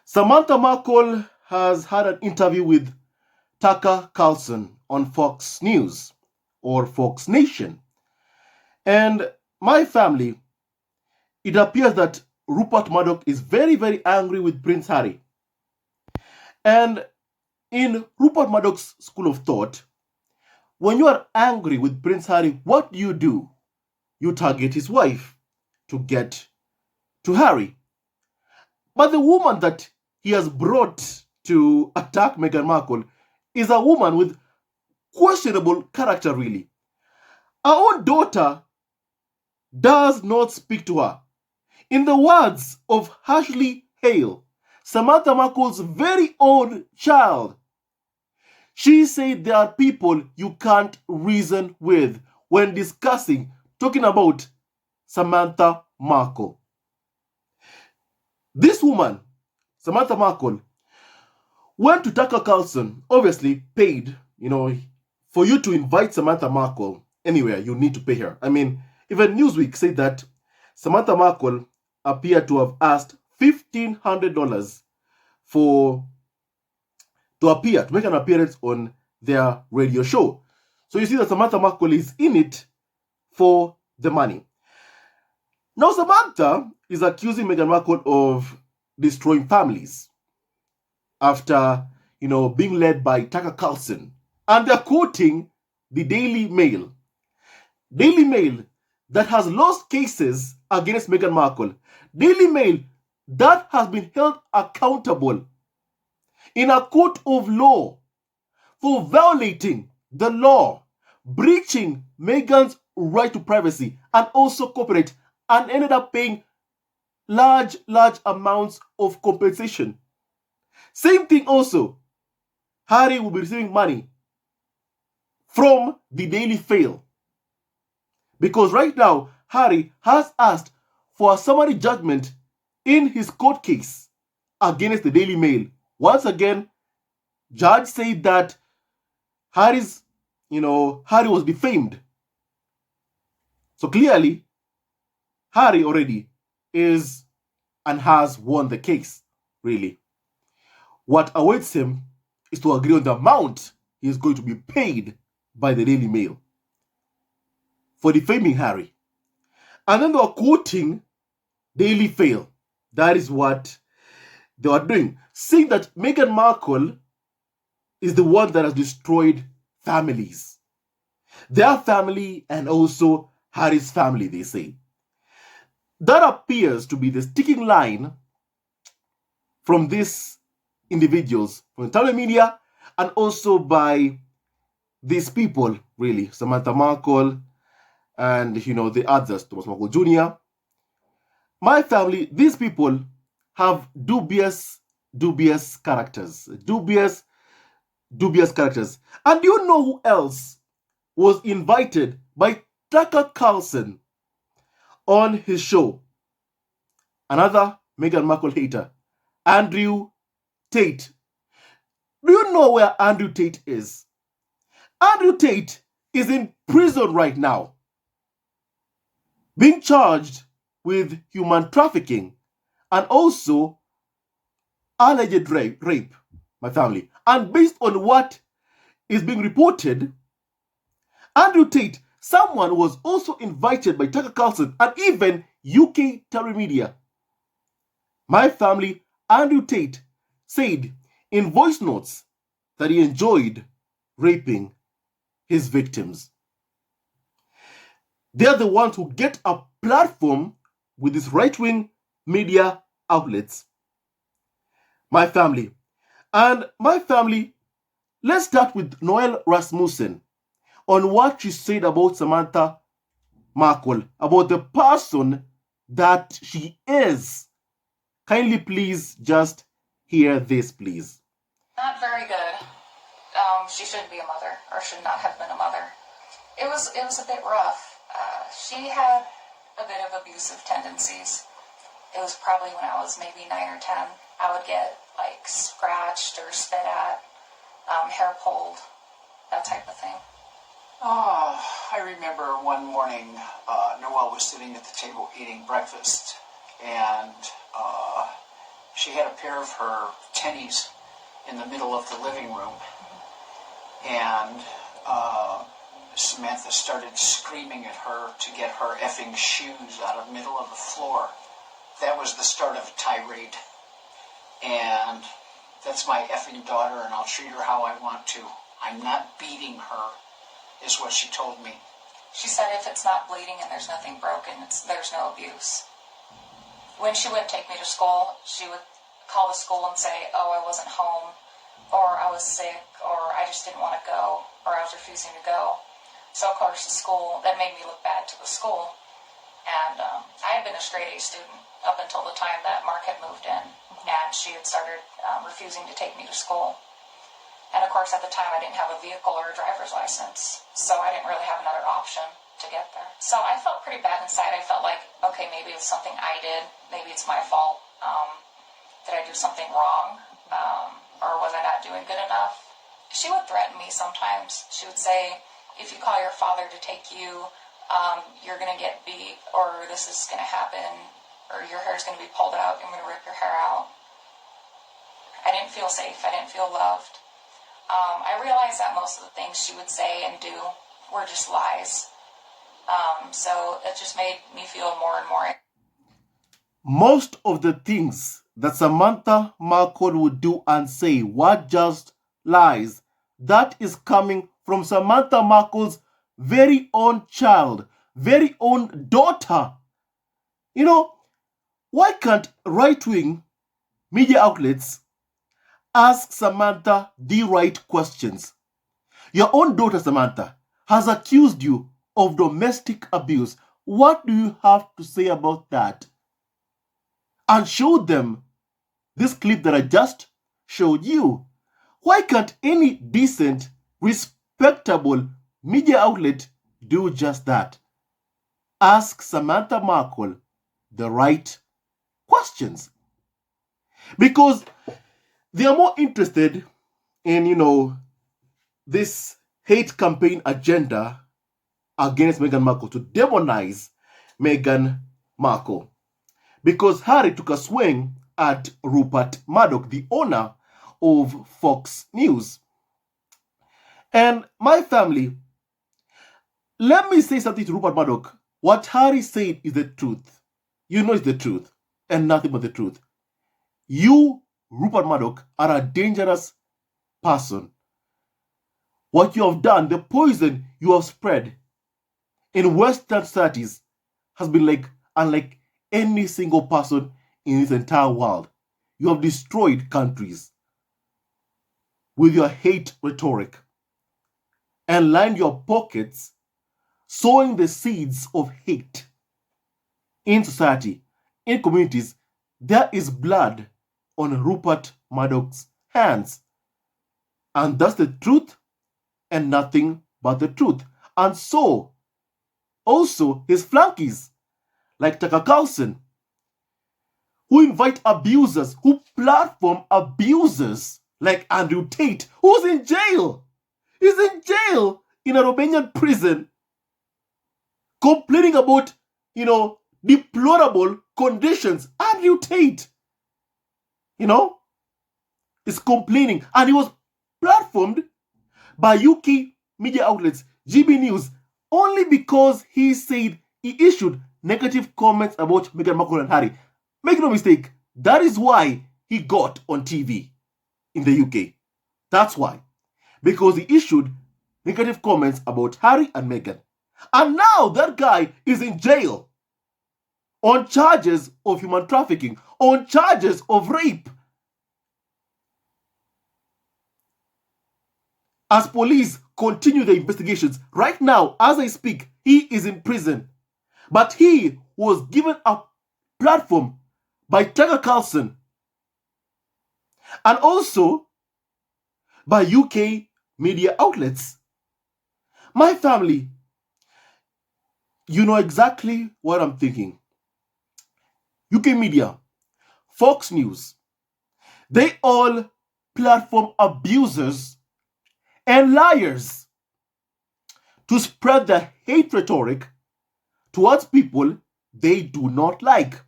Samantha Markle has had an interview with Tucker Carlson on Fox News or Fox Nation. And my family, it appears that Rupert Murdoch is very, very angry with Prince Harry. And in Rupert Murdoch's school of thought, when you are angry with Prince Harry, what do? You target his wife to get to Harry. But the woman that he has brought to attack Meghan Markle is a woman with questionable character, really. Our own daughter does not speak to her. In the words of Ashley Hale, Samantha Markle's very own child, she said there are people you can't reason with when talking about Samantha Markle. This woman, Samantha Markle, went to Tucker Carlson, obviously paid, for you to invite Samantha Markle anywhere, you need to pay her. I mean, even Newsweek said that Samantha Markle appeared to have asked $1,500 to make an appearance on their radio show. So you see that Samantha Markle is in it for the money. Now, Samantha is accusing Meghan Markle of destroying families after, being led by Tucker Carlson. And they're quoting the Daily Mail. Daily Mail that has lost cases against Meghan Markle. Daily Mail that has been held accountable in a court of law for violating the law, breaching Meghan's right to privacy and also copyright, and ended up paying large amounts of compensation. Same thing also, Harry will be receiving money from the Daily Mail. Because right now, Harry has asked for a summary judgment in his court case against the Daily Mail. Once again, judge said that Harry was defamed. So clearly, Harry already is and has won the case, really. What awaits him is to agree on the amount he is going to be paid by the Daily Mail for defaming Harry. And then they were quoting Daily Mail. That is what they were doing, saying that Meghan Markle is the one that has destroyed families. Their family and also Harry's family, they say. That appears to be the sticking line from these individuals, from the media, and also by these people, really. Samantha Markle and, the others, Thomas Markle Jr. My family, these people have dubious characters. Dubious characters. And do you know who else was invited by Tucker Carlson on his show? Another Meghan Markle hater, Andrew Tate. Do you know where Andrew Tate is? Andrew Tate is in prison right now, being charged with human trafficking and also alleged rape, my family. And based on what is being reported, Andrew Tate, someone was also invited by Tucker Carlson and even UK telemedia. My family, Andrew Tate, said in voice notes that he enjoyed raping his victims. They're the ones who get a platform with these right-wing media outlets. My family. And my family, let's start with Noel Rasmussen on what she said about Samantha Markle, about the person that she is. Kindly please just hear this, please. Not very good. She shouldn't be a mother, or should not have been a mother. It was a bit rough. She had a bit of abusive tendencies. It was probably when I was maybe 9 or 10. I would get scratched or spit at, hair pulled, that type of thing. Oh, I remember one morning, Noelle was sitting at the table eating breakfast, and She had a pair of her tennies in the middle of the living room, and Samantha started screaming at her to get her effing shoes out of the middle of the floor. That was the start of a tirade. And that's my effing daughter, and I'll treat her how I want to. I'm not beating her, is what she told me. She said if it's not bleeding and there's nothing broken, there's no abuse. When she wouldn't take me to school, she would call the school and say, oh, I wasn't home, or I was sick, or I just didn't want to go, or I was refusing to go. So, of course, the school, that made me look bad to the school. And I had been a straight A student up until the time that Mark had moved in, and she had started refusing to take me to school. And, of course, at the time, I didn't have a vehicle or a driver's license, so I didn't really have another option to get there. So I felt pretty bad inside. I felt like, okay, maybe it's something I did. Maybe it's my fault. Did I do something wrong? Or was I not doing good enough? She would threaten me sometimes. She would say, if you call your father to take you, you're going to get beat, or this is going to happen, or your hair's going to be pulled out, I'm going to rip your hair out. I didn't feel safe. I didn't feel loved. I realized that most of the things she would say and do were just lies. So it just made me feel more and more. Most of the things that Samantha Markle would do and say were just lies. That is coming from Samantha Markle's very own child, very own daughter. You know, why can't right-wing media outlets ask Samantha the right questions? Your own daughter, Samantha, has accused you of domestic abuse. What do you have to say about that? And show them this clip that I just showed you. Why can't any decent, respectable media outlet do just that? Ask Samantha Markle the right questions. Because they are more interested in, this hate campaign agenda against Meghan Markle, to demonize Meghan Markle. Because Harry took a swing at Rupert Murdoch, the owner of Fox News. And my family, let me say something to Rupert Murdoch. What Harry said is the truth. You know it's the truth and nothing but the truth. You, Rupert Murdoch, are a dangerous person. What you have done, the poison you have spread in Western societies has been unlike any single person in this entire world. You have destroyed countries with your hate rhetoric and lined your pockets, sowing the seeds of hate in society, in communities. There is blood on Rupert Murdoch's hands. And that's the truth and nothing but the truth. And so, also his flunkies, like Carlson, who invite abusers, who platform abusers, like Andrew Tate, who's in jail. He's in jail in a Romanian prison, complaining about, deplorable conditions. Andrew Tate, is complaining. And he was platformed by UK media outlets, GB News, only because he said he issued negative comments about Meghan Markle and Harry. Make no mistake, that is why he got on TV in the UK. That's why. Because he issued negative comments about Harry and Meghan. And now that guy is in jail on charges of human trafficking, on charges of rape. As police continue the investigations, right now, as I speak, he is in prison. But he was given a platform by Carlson and also by UK media outlets. My family, you know exactly what I'm thinking. UK media, Fox News, they all platform abusers and liars to spread the hate rhetoric towards people they do not like,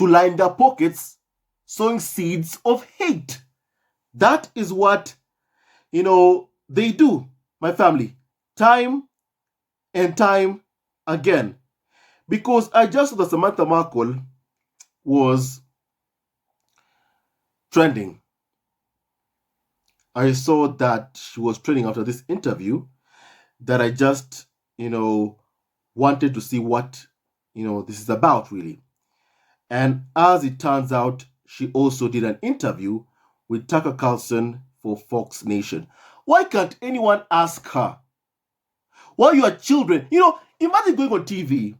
to line their pockets, sowing seeds of hate. That is what, they do, my family, time and time again. Because I just saw that Samantha Markle was trending. I saw that she was trending after this interview, that I just, wanted to see what, this is about really. And as it turns out, she also did an interview with Tucker Carlson for Fox Nation. Why can't anyone ask her? While you are children, imagine going on TV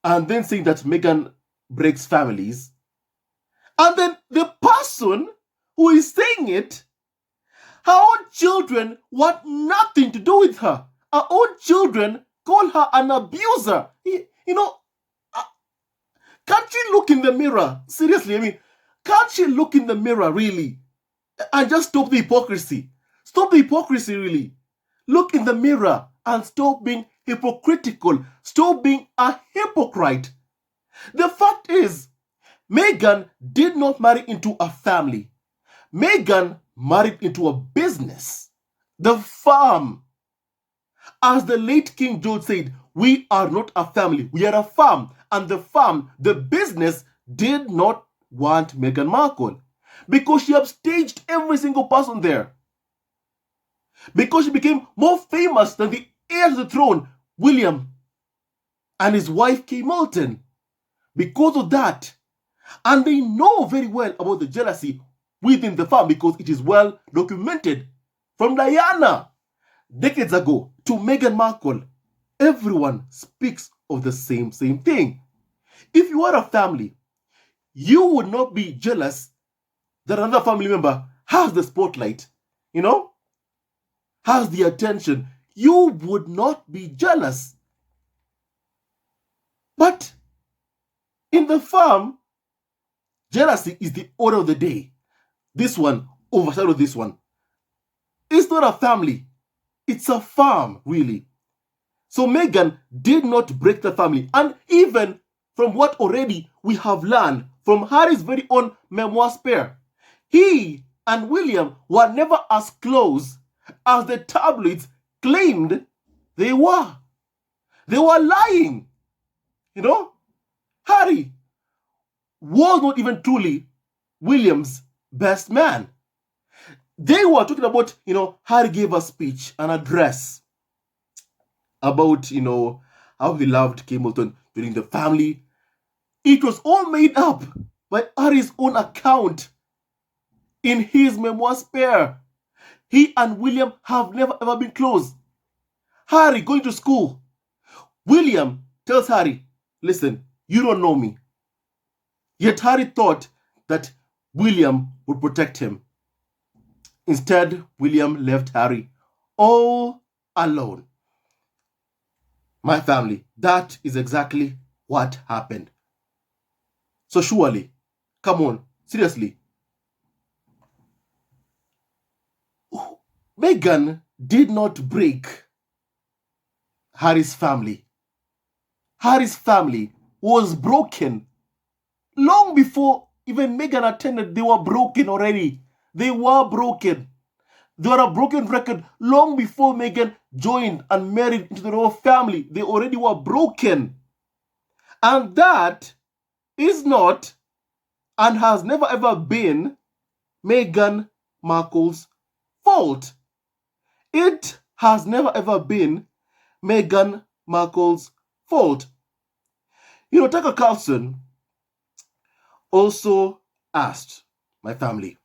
and then saying that Meghan breaks families, and then the person who is saying it, her own children want nothing to do with her. Her own children call her an abuser. Can't she look in the mirror? Seriously, can't she look in the mirror, really? And just stop the hypocrisy. Stop the hypocrisy, really. Look in the mirror and stop being hypocritical. Stop being a hypocrite. The fact is, Meghan did not marry into a family. Meghan married into a business. The farm. As the late King George said, we are not a family, we are a farm. And the farm, the business, did not want Meghan Markle because she upstaged every single person there. Because she became more famous than the heir to the throne, William, and his wife, Kate Middleton. Because of that. And they know very well about the jealousy within the farm because it is well documented. From Diana decades ago to Meghan Markle, everyone speaks of the same thing. If you are a family, you would not be jealous that another family member has the spotlight, has the attention. You would not be jealous. But in the farm, jealousy is the order of the day. This one overshadowed this one. It's not a family. It's a farm, really. So Meghan did not break the family. And even from what already we have learned from Harry's very own memoir spare, he and William were never as close as the tabloids claimed they were. They were lying. Harry was not even truly William's best man. They were talking about, Harry gave a speech, an address about, how he loved Kate Middleton during the family. It was all made up by Harry's own account in his memoir spare. He and William have never ever been close. Harry going to school. William tells Harry, listen, you don't know me. Yet Harry thought that William would protect him. Instead, William left Harry all alone. My family, that is exactly what happened. So surely, come on, seriously. Meghan did not break Harry's family. Harry's family was broken. Long before even Meghan attended, they were broken already. They were broken. They were a broken record long before Meghan joined and married into the royal family. They already were broken. And that is not and has never ever been Meghan Markle's fault. It has never ever been Meghan Markle's fault. Tucker Carlson also asked my family,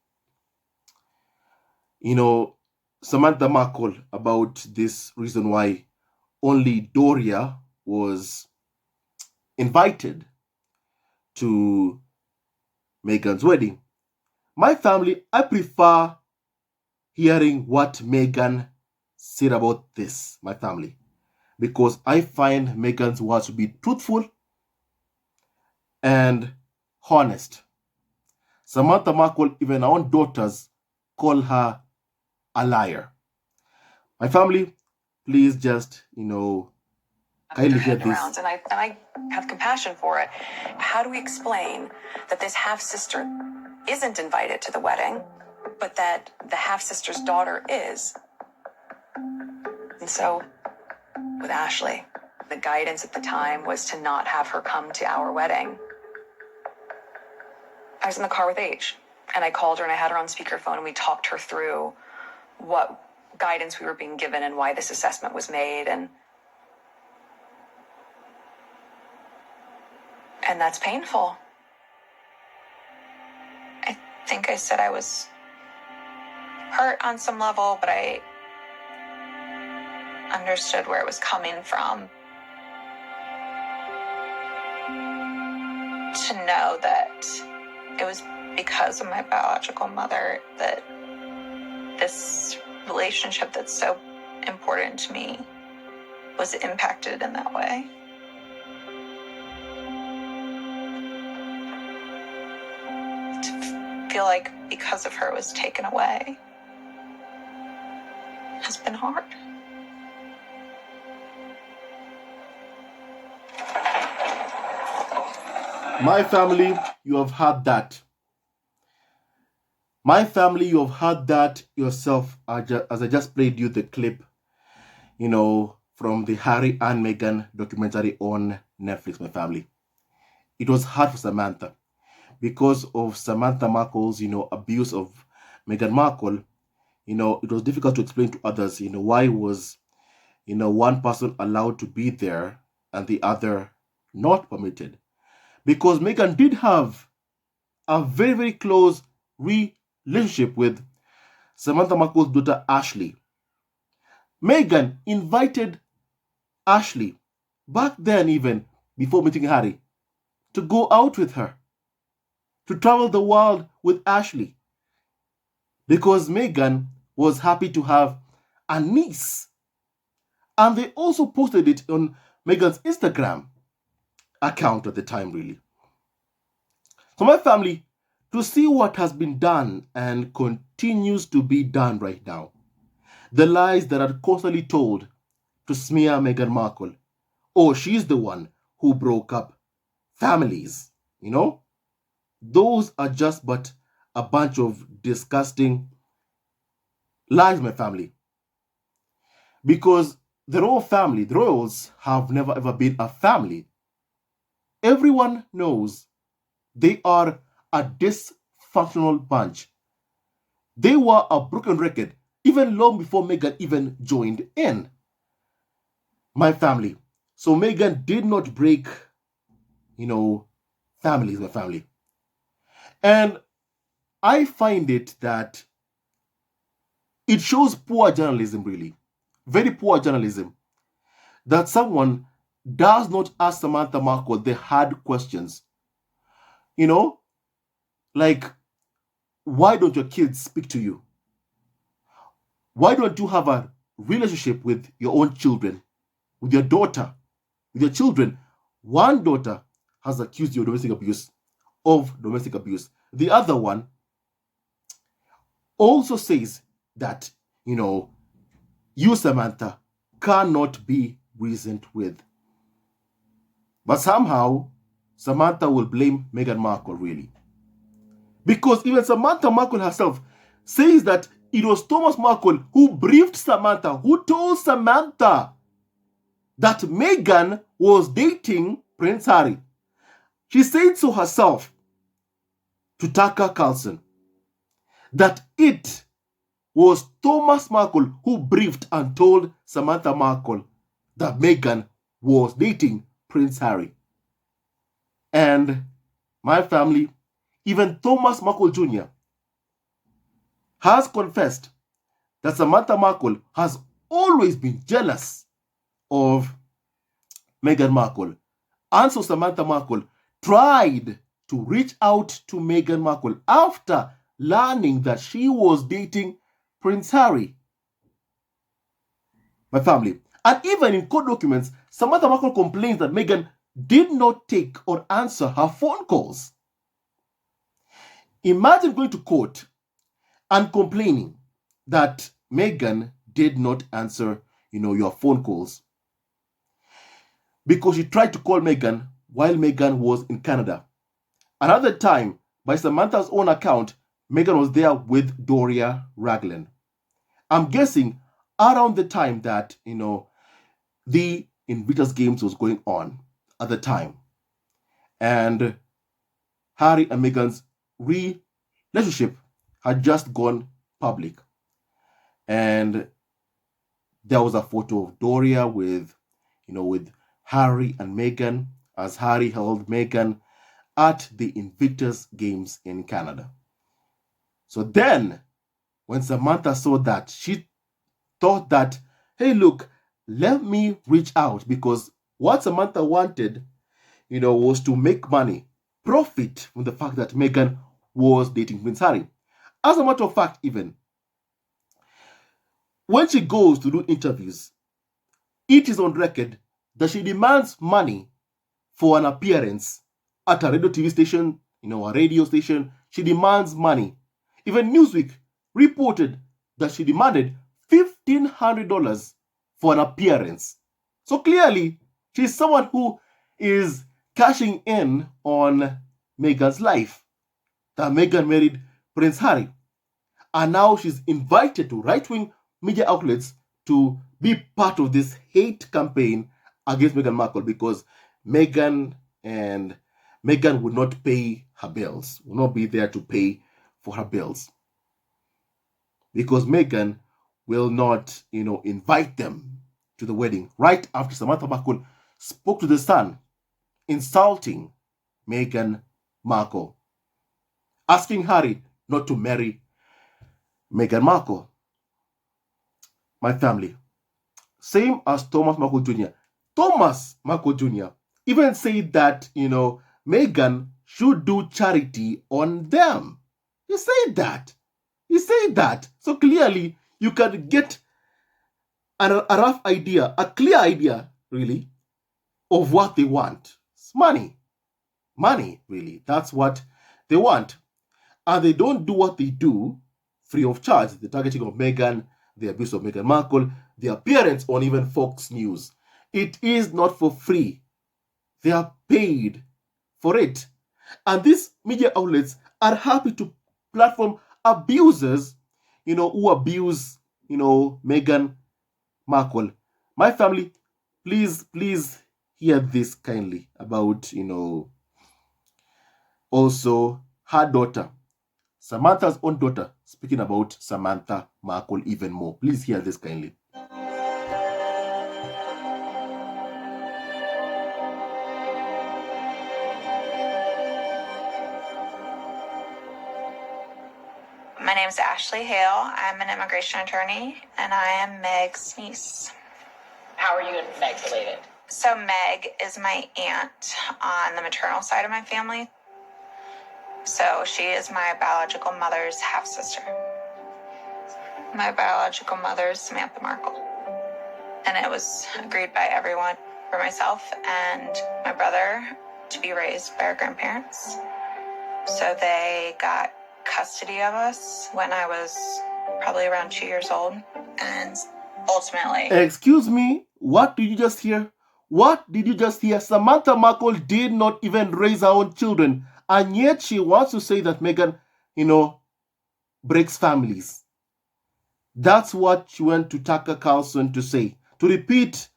Samantha Markle about this reason why only Doria was invited to Meghan's wedding. My family, I prefer hearing what Meghan said about this, my family, because I find Meghan's words to be truthful and honest. Samantha Markle, even her own daughters, call her a liar. My family, please just, Kindly hear this. And I have compassion for it. How do we explain that this half-sister isn't invited to the wedding, but that the half-sister's daughter is? And so, with Ashley, the guidance at the time was to not have her come to our wedding. I was in the car with H, and I called her and I had her on speakerphone, and we talked her through what guidance we were being given and why this assessment was made, and that's painful. I think I said I was hurt on some level, but I understood where it was coming from. To know that it was because of my biological mother that this relationship that's so important to me was impacted in that way. To feel like because of her it was taken away has been hard. My family, you have heard that. My family, you have heard that yourself as I just played you the clip, from the Harry and Meghan documentary on Netflix, my family. It was hard for Samantha because of Samantha Markle's, abuse of Meghan Markle. It was difficult to explain to others, why was, one person allowed to be there and the other not permitted. Because Meghan did have a very, very close relationship with Samantha Markle's daughter, Ashley. Meghan invited Ashley, back then even, before meeting Harry, to go out with her, to travel the world with Ashley, because Meghan was happy to have a niece. And they also posted it on Meghan's Instagram account at the time, really. So my family, to see what has been done and continues to be done right now, the lies that are constantly told to smear Meghan Markle, she's the one who broke up families, those are just but a bunch of disgusting lies, my family. Because the royal family, the royals, have never ever been a family. Everyone knows they are a dysfunctional bunch. They were a broken record even long before Meghan even joined in. My family. So Meghan did not break, families, my family. And I find it that it shows poor journalism, really. Very poor journalism. That someone does not ask Samantha Markle the hard questions. Like, why don't your kids speak to you? Why don't you have a relationship with your own children, with your daughter, with your children? One daughter has accused you of domestic abuse. The other one also says that, you, Samantha, cannot be reasoned with. But somehow, Samantha will blame Meghan Markle, really. Because even Samantha Markle herself says that it was Thomas Markle who briefed Samantha, who told Samantha that Meghan was dating Prince Harry. She said so herself to Tucker Carlson, that it was Thomas Markle who briefed and told Samantha Markle that Meghan was dating Prince Harry. And my family, even Thomas Markle Jr., has confessed that Samantha Markle has always been jealous of Meghan Markle. And so Samantha Markle tried to reach out to Meghan Markle after learning that she was dating Prince Harry. My family. And even in court documents, Samantha Markle complains that Meghan did not take or answer her phone calls. Imagine going to court and complaining that Meghan did not answer, your phone calls. because she tried to call Meghan while Meghan was in Canada. Another time, by Samantha's own account, Meghan was there with Doria Ragland. I'm guessing around the time that, the Invictus Games was going on at the time. And Harry and Meghan's relationship had just gone public. And there was a photo of Doria with Harry and Meghan, as Harry held Meghan at the Invictus Games in Canada. So then, when Samantha saw that, she thought that, hey, look, let me reach out, because what Samantha wanted, was to make money, profit from the fact that Meghan was dating Prince Harry. As a matter of fact, even when she goes to do interviews, it is on record that she demands money for an appearance at a radio TV station, a radio station. She demands money. Even Newsweek reported that she demanded $1,500 for an appearance. So clearly, she's someone who is cashing in on Meghan's life. That Meghan married Prince Harry. And now she's invited to right-wing media outlets to be part of this hate campaign against Meghan Markle, because Meghan would not pay her bills, will not be there to pay for her bills, because Meghan will not, invite them to the wedding. Right after Samantha Markle spoke to The Sun, insulting Meghan Markle, asking Harry not to marry Meghan Markle. My family, same as Thomas Markle Jr. Thomas Markle Jr. even said that, Meghan should do charity on them. He said that. So clearly, you can get a rough idea, a clear idea, really, of what they want. It's money. Money, really. That's what they want. And they don't do what they do free of charge. The targeting of Meghan, the abuse of Meghan Markle, the appearance on even Fox News. It is not for free. They are paid for it. And these media outlets are happy to platform abusers, who abuse, Meghan Markle. My family, please hear this kindly about, also her daughter, Samantha's own daughter, speaking about Samantha Markle even more. Please hear this kindly. My name is Ashley Hale. I'm an immigration attorney, and I am Meg's niece. How are you and Meg related? So Meg is my aunt on the maternal side of my family. So she is my biological mother's half-sister. My biological mother is Samantha Markle. And it was agreed by everyone, for myself and my brother, to be raised by our grandparents. So they got custody of us when I was probably around 2 years old. And ultimately... Excuse me, what did you just hear? What did you just hear? Samantha Markle did not even raise her own children. And yet she wants to say that Meghan, breaks families. That's what she went to Tucker Carlson to say. To repeat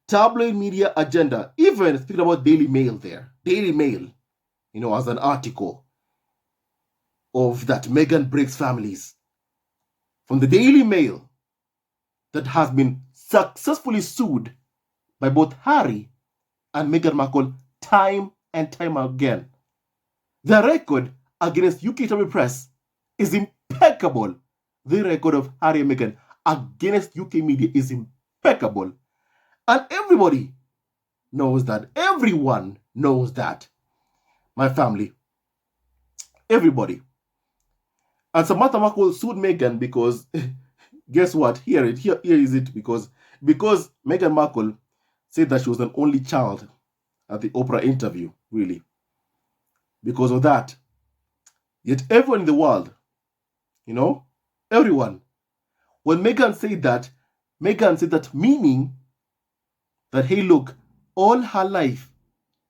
tabloid media agenda. Even speaking about Daily Mail there. Daily Mail, as an article of that Meghan breaks families. From the Daily Mail that has been successfully sued by both Harry and Meghan Markle time and time again. The record against UK Tamil Press is impeccable. The record of Harry and Meghan against UK media is impeccable. And everybody knows that. Everyone knows that. My family. Everybody. And Samantha Markle sued Meghan because, guess what? Here is it. Because Meghan Markle said that she was an only child at the Oprah interview, really. Because of that. Yet everyone in the world, everyone, when Meghan said that meaning that, hey, look, all her life,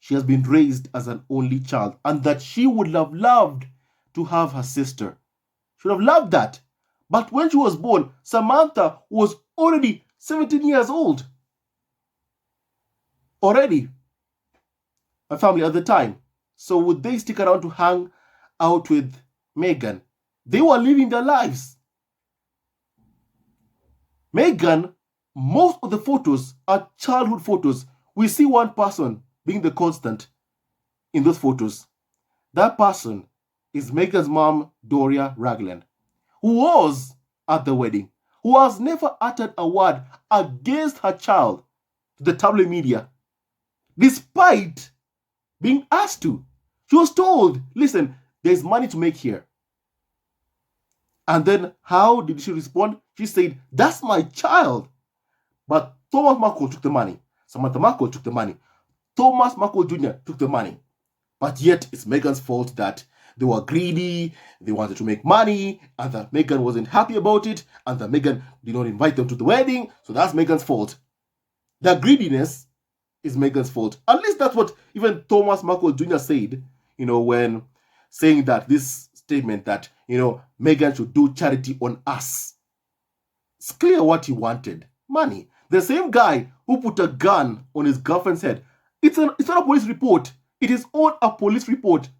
she has been raised as an only child, and that she would have loved to have her sister. She would have loved that. But when she was born, Samantha was already 17 years old. Already. My family at the time. So would they stick around to hang out with Meghan? They were living their lives. Meghan, most of the photos are childhood photos. We see one person being the constant in those photos. That person is Meghan's mom, Doria Ragland, who was at the wedding, who has never uttered a word against her child to the tabloid media, despite being asked to. She was told, listen, there's money to make here. And then how did she respond? She said, that's my child. But Thomas Markle took the money. Samantha Markle took the money. Thomas Markle Jr. took the money. But yet it's Meghan's fault that they were greedy, they wanted to make money, and that Meghan wasn't happy about it, and that Meghan did not invite them to the wedding, so that's Meghan's fault. Their greediness is Meghan's fault. At least that's what even Thomas Markle Jr. said, when saying that this statement that, Meghan should do charity on us. It's clear what he wanted. Money. The same guy who put a gun on his girlfriend's head. It's not a police report. It is on a police report.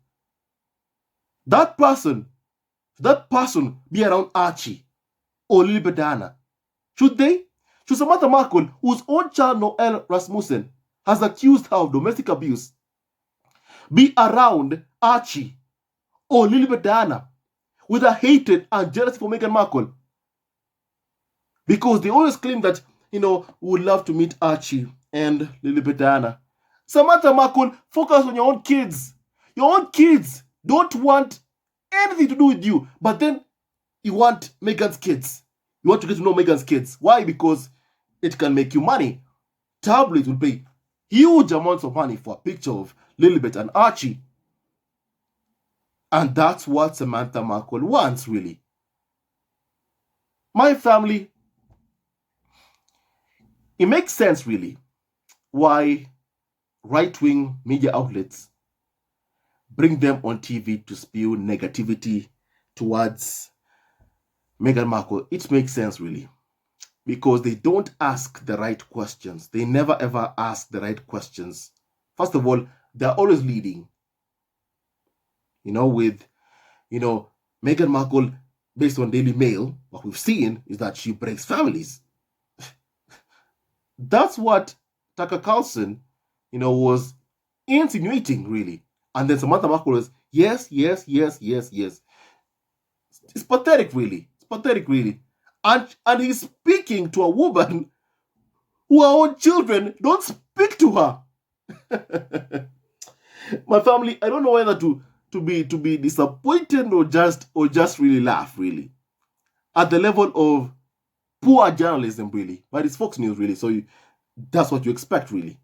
That person be around Archie or Lily Diana? Should they? Should Samantha Markle, whose own child Noel Rasmussen has accused her of domestic abuse, be around Archie or Lily Diana with a hatred and jealousy for Meghan Markle? Because they always claim that, we would love to meet Archie and Lily Diana. Samantha Markle, focus on your own kids. Your own kids don't want anything to do with you. But then you want Meghan's kids. You want to get to know Meghan's kids. Why? Because it can make you money. Tabloids will pay huge amounts of money for a picture of Lilibet and Archie. And that's what Samantha Markle wants, really. My family, it makes sense, really, why right-wing media outlets bring them on TV to spew negativity towards Meghan Markle. It makes sense, really, because they don't ask the right questions. They never, ever ask the right questions. First of all, they're always leading, with, Meghan Markle, based on Daily Mail, what we've seen is that she breaks families. That's what Tucker Carlson, was insinuating, really. And then Samantha Markle was, yes. It's pathetic, really. It's pathetic, really. And he's speaking to a woman who her own children don't speak to her. My family, I don't know whether to be disappointed or just really laugh, really. At the level of poor journalism, really. But it's Fox News, really. So that's what you expect, really.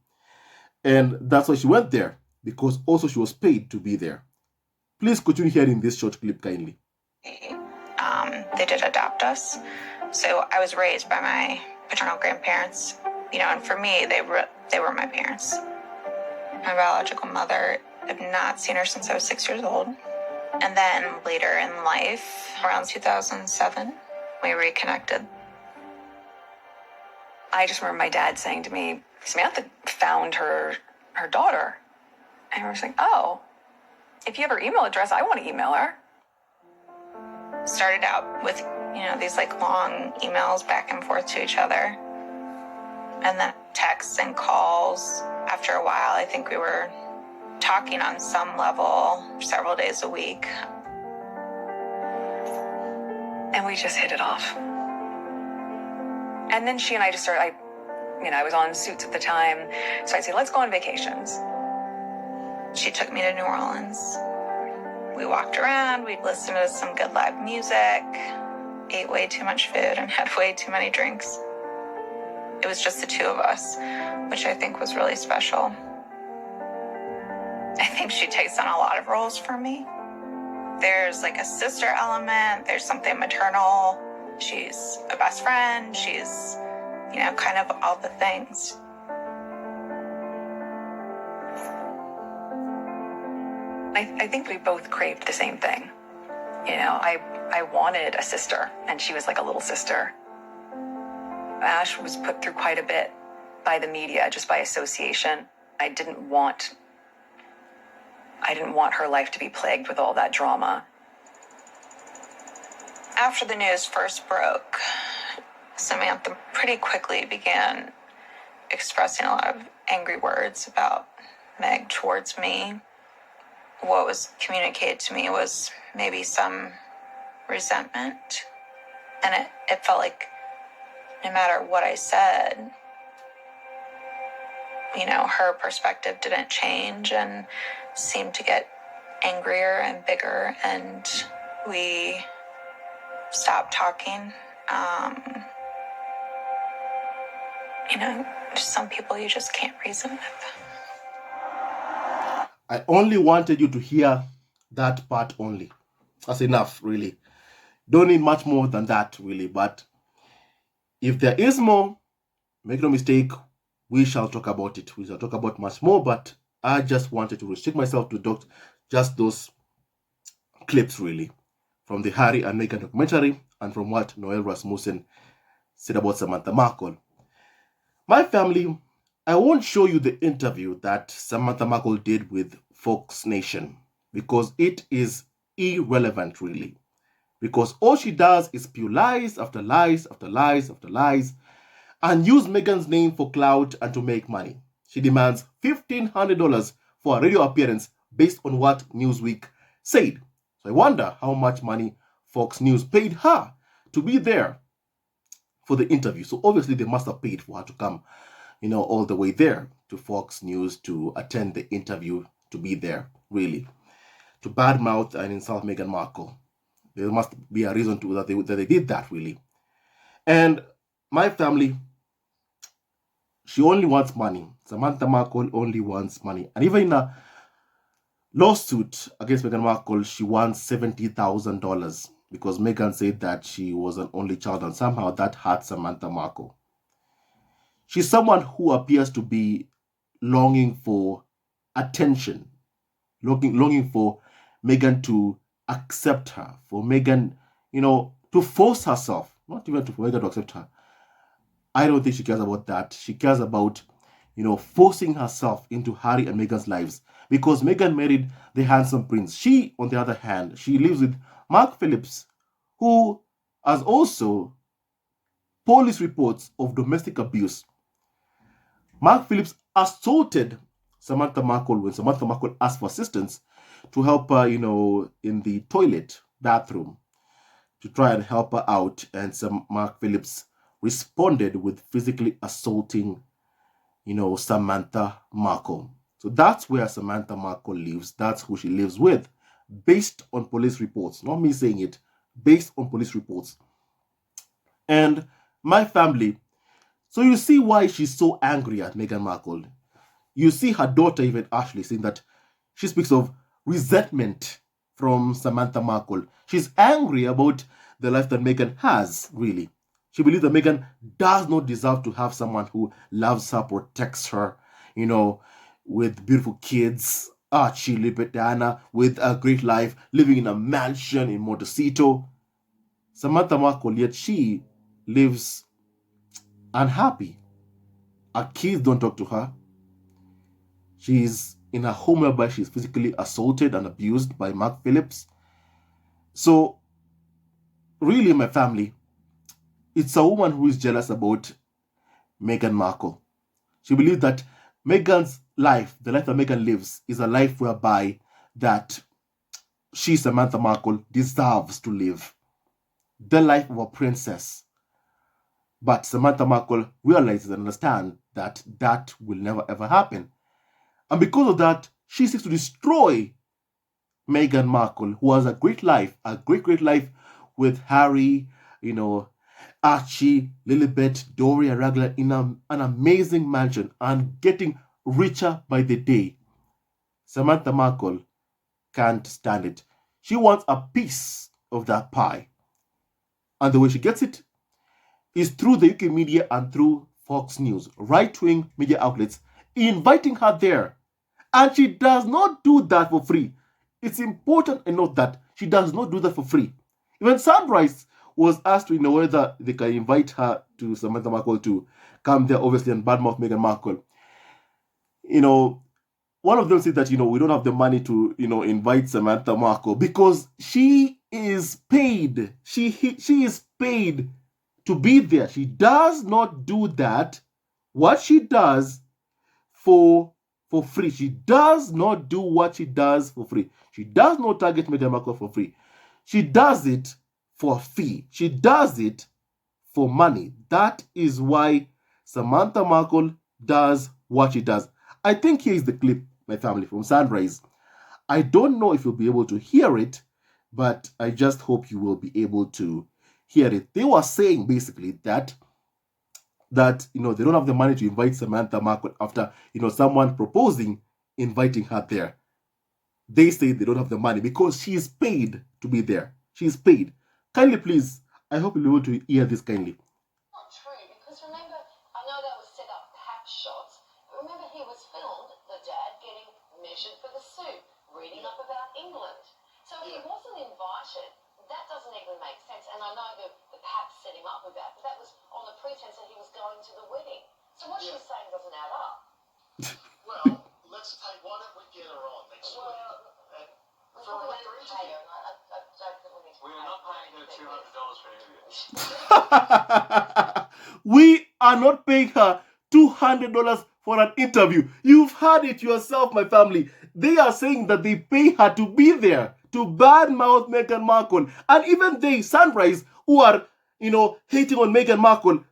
And that's why she went there, because also she was paid to be there. Please continue hearing this short clip kindly. They did adopt us. So I was raised by my paternal grandparents, and for me, they were my parents. My biological mother, I've not seen her since I was 6 years old. And then later in life, around 2007, we reconnected. I just remember my dad saying to me, Samantha found her daughter. And I was like, oh, if you have her email address, I want to email her. Started out with, these long emails back and forth to each other. And then texts and calls. After a while, I think we were talking on some level several days a week. And we just hit it off. And then she and I just started, I was on Suits at the time. So I'd say, let's go on vacations. She took me to New Orleans. We walked around, we'd listened to some good live music, ate way too much food, and had way too many drinks. It was just the two of us, which I think was really special. I think she takes on a lot of roles for me. There's a sister element, there's something maternal. She's a best friend, she's, kind of all the things. I think we both craved the same thing. You know, I wanted a sister, and she was like a little sister. Ash was put through quite a bit by the media, just by association. I didn't want her life to be plagued with all that drama. After the news first broke, Samantha pretty quickly began expressing a lot of angry words about Meg towards me. What was communicated to me was maybe some resentment. And it felt like no matter what I said, you know, her perspective didn't change and seemed to get angrier and bigger, and we stopped talking. You know, just some people you just can't reason with. I only wanted you to hear that part only. That's enough, really. Don't need much more than that, really. But if there is more, make no mistake, we shall talk about it. We shall talk about much more, but I just wanted to restrict myself to just those clips, really, from the Harry and Meghan documentary and from what Noel Rasmussen said about Samantha Markle. My family, I won't show you the interview that Samantha Markle did with Fox Nation because it is irrelevant, really. Because all she does is spew lies after lies after lies after lies and use Meghan's name for clout and to make money. She demands $1,500 for a radio appearance based on what Newsweek said. So I wonder how much money Fox News paid her to be there for the interview. So obviously they must have paid for her to come, you know, all the way there to Fox News to attend the interview, to be there, really, to badmouth and insult Meghan Markle. There must be a reason to that they did that, really. And my family, she only wants money. Samantha Markle only wants money. And even in a lawsuit against Meghan Markle, she wants $70,000 because Meghan said that she was an only child and somehow that hurt Samantha Markle. She's someone who appears to be longing for attention, longing for Meghan to accept her, for Meghan, you know, to force herself, not even for Meghan to accept her. I don't think she cares about that. She cares about, you know, forcing herself into Harry and Meghan's lives because Meghan married the handsome prince. She, on the other hand, she lives with Mark Phillips, who has also police reports of domestic abuse. Mark Phillips assaulted Samantha Markle when Samantha Markle asked for assistance to help her, you know, in the bathroom, to try and help her out. And Mark Phillips responded with physically assaulting, you know, Samantha Markle. So that's where Samantha Markle lives. That's who she lives with, based on police reports. Not me saying it, based on police reports. And my family, so you see why she's so angry at Meghan Markle. You see her daughter, even Ashley, saying that she speaks of resentment from Samantha Markle. She's angry about the life that Meghan has, really. She believes that Meghan does not deserve to have someone who loves her, protects her, you know, with beautiful kids, Archie, Diana, with a great life, living in a mansion in Montecito. Samantha Markle, yet she lives unhappy. Her kids don't talk to her. She's in a home whereby she's physically assaulted and abused by Mark Phillips. So, really, my family, it's a woman who is jealous about Meghan Markle. She believes that Meghan's life, the life that Meghan lives, is a life whereby that she, Samantha Markle, deserves to live. The life of a princess. But Samantha Markle realizes and understands that that will never ever happen. And because of that, she seeks to destroy Meghan Markle, who has a great life, a great life with Harry, you know, Archie, Lilibet, Doria Raglan in an amazing mansion and getting richer by the day. Samantha Markle can't stand it. She wants a piece of that pie. And the way she gets it is through the UK media and through Fox News, right-wing media outlets, inviting her there. And she does not do that for free. It's important to note that she does not do that for free. Even Sunrise was asked to know whether they can invite her to Samantha Markle to come there, obviously, and badmouth Meghan Markle. One of them said that, we don't have the money to, invite Samantha Markle because she is paid. She is paid to be there. She does not do that. What she does for free. She does not do what she does for free. She does not target Meghan Markle for free. She does it for a fee. She does it for money. That is why Samantha Markle does what she does. I think here is the clip, my family, from Sunrise. I don't know if you'll be able to hear it, but I just hope you will be able to hear it. They were saying basically that they don't have the money to invite Samantha Markle after someone proposing inviting her there. They say they don't have the money because she is paid to be there. She is paid. Kindly, please, I hope you'll be able to hear this kindly. Not true, because remember, I know that was set up pap shots, but remember he was filmed, the dad, getting measured for the suit, reading up about England. So if he wasn't invited, that doesn't even make sense. And I know the pap set him up with that, but that was on the pretense that he was going to the wedding. So what she's saying doesn't add up. Well, let's take, why don't we get her on next week? We're probably going to pay her, and I don't think we need to We are not paying her $200 for an interview. We are not paying her $200 for an interview. You've heard it yourself, my family. They are saying that they pay her to be there, to badmouth Meghan Markle. And even they, Sunrise, who are, hating on Meghan Markle,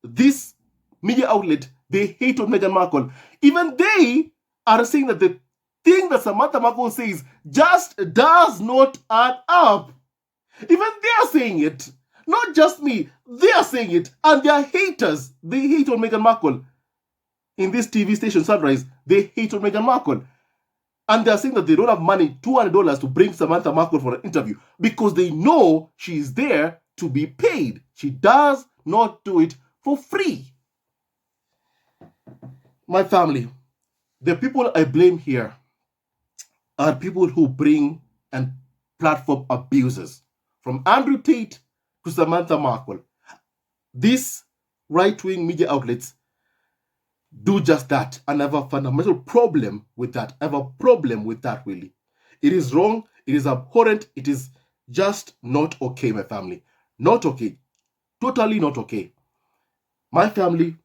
this media outlet, they hate on Meghan Markle. Even they are saying that the thing that Samantha Markle says just does not add up. Even they are saying it. Not just me. They are saying it. And they are haters. They hate on Meghan Markle. In this TV station, Sunrise, they hate on Meghan Markle. And they are saying that they don't have money, $200, to bring Samantha Markle for an interview because they know she is there to be paid. She does not do it for free. My family, the people I blame here are people who bring and platform abusers. From Andrew Tate to Samantha Markle. These right-wing media outlets do just that. And I have a fundamental problem with that. I have a problem with that, really. It is wrong. It is abhorrent. It is just not okay, my family. Not okay. Totally not okay. My family,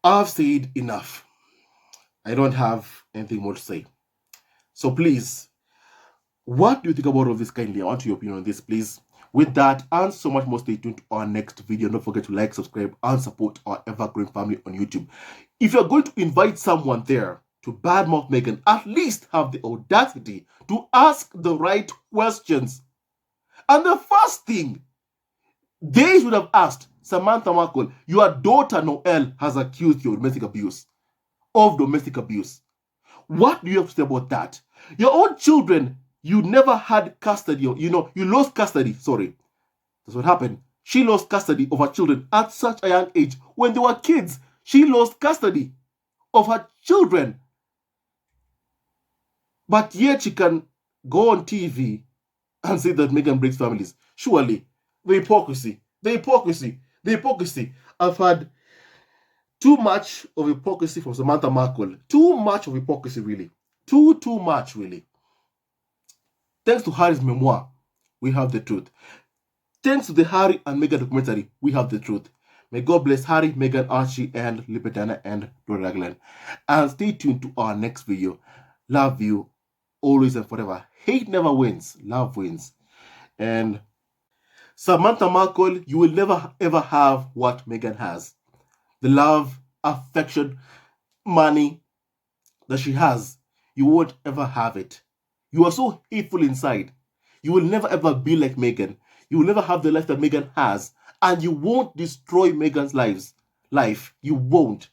I've said enough. I don't have anything more to say. So please, what do you think about all of this? Kindly, I want your opinion on this, please. With that and so much more, stay tuned to our next video. Don't forget to like, subscribe, and support our ever-growing family on YouTube. If you're going to invite someone there to badmouth Meghan, at least have the audacity to ask the right questions. And the first thing they should have asked, Samantha Markle, your daughter Noelle has accused you of domestic abuse. What do you have to say about that? Your own children, you never had custody, you lost custody, sorry. That's what happened. She lost custody of her children at such a young age. When they were kids, she lost custody of her children. But yet she can go on TV and say that Meghan breaks families. Surely, the hypocrisy. I've had too much of hypocrisy from Samantha Markle. Too much of hypocrisy, really. Too much, really. Thanks to Harry's memoir, we have the truth. Thanks to the Harry and Meghan documentary, we have the truth. May God bless Harry, Meghan, Archie, and Lipetana, and Dora Raglan. And stay tuned to our next video. Love you, always and forever. Hate never wins. Love wins. And Samantha Markle, you will never ever have what Meghan has. The love, affection, money that she has. You won't ever have it. You are so hateful inside. You will never ever be like Meghan. You will never have the life that Meghan has. And you won't destroy Meghan's life. You won't.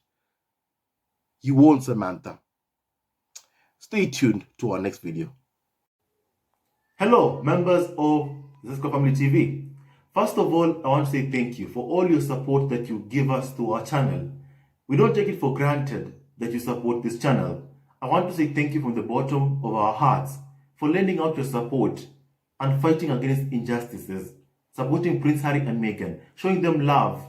You won't, Samantha. Stay tuned to our next video. Hello, members of Zesco Family TV. First of all, I want to say thank you for all your support that you give us to our channel. We don't take it for granted that you support this channel. I want to say thank you from the bottom of our hearts for lending out your support and fighting against injustices, supporting Prince Harry and Meghan, showing them love.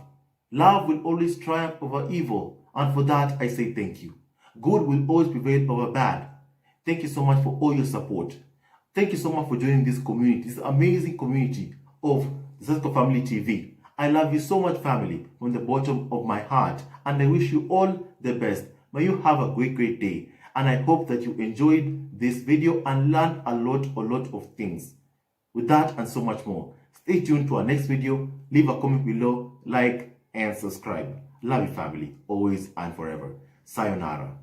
Love will always triumph over evil, and for that I say thank you. Good will always prevail over bad. Thank you so much for all your support. Thank you so much for joining this community, this amazing community of the Zesco Family TV. I love you so much, family, from the bottom of my heart, and I wish you all the best. May you have a great day, and I hope that you enjoyed this video and learned a lot of things. With that and so much more, stay tuned to our next video. Leave a comment below, like, and subscribe. Love you, family, always and forever. Sayonara.